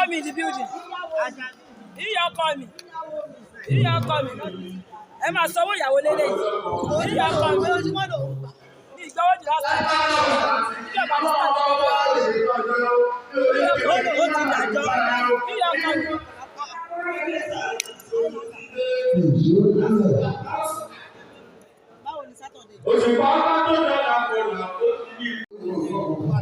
me in the building. Ìyá ọkọ mi. Ìyá ọkọ mi. Ẹ máa sanwó ìyàwó lélẹ̀ yìí. Ìyá ọkọ mi. Ní ìgbọ́wọ́ jù lásán. Ìjọba ní sàlẹ̀ ọkọ. Ìyá ọkọ mi. Ó ti dájọ́. Ìyá ọkọ mi. Báwo ni Sátọ̀dé? Òṣùpá bá tó dára kò là ó ti ní.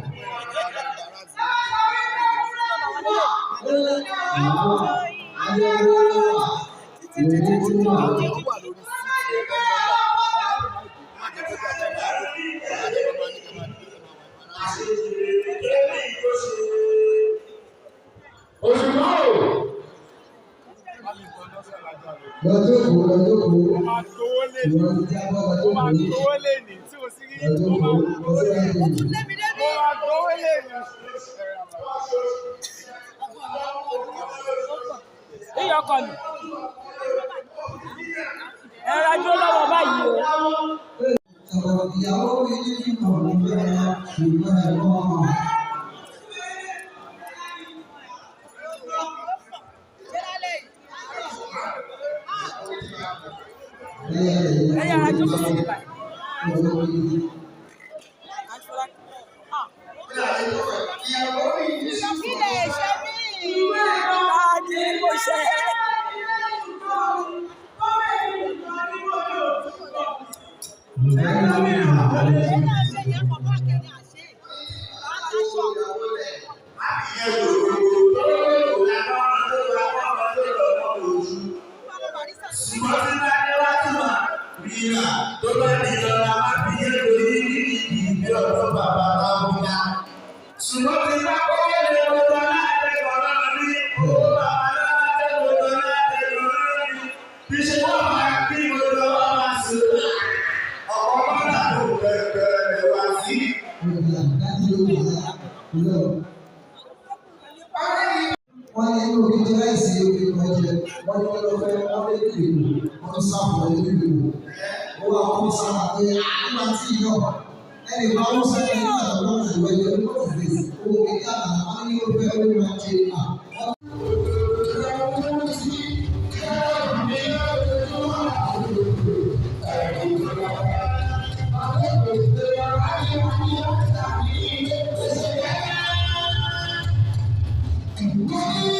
Ìyá ọkọ mi. Ẹ rájú lọ́wọ́ báyìí o. Ìyàwó mi ní kí n mọ̀ nígbà ṣùgbọ́n ẹ̀rọ ọmọ. Ẹ yára jókòó sí ibà. Wọ́n ní inú omi jẹ́ láìsí omi ìpẹ́jẹ, wọ́n ní kí ló fẹ́ wọ́n lé ìlú, wọ́n tún sáfù ẹ̀lú ìlú. Ó wà fún sára pé nígbà tí ìyọ̀ ẹnì kan ó sẹ́yìn nígbà tó lọ́nà ìwẹ̀jẹ̀ ní kọ́ọ̀fì owó kíkà àwọn ní ó fẹ́ ó máa ṣe à. Thank you.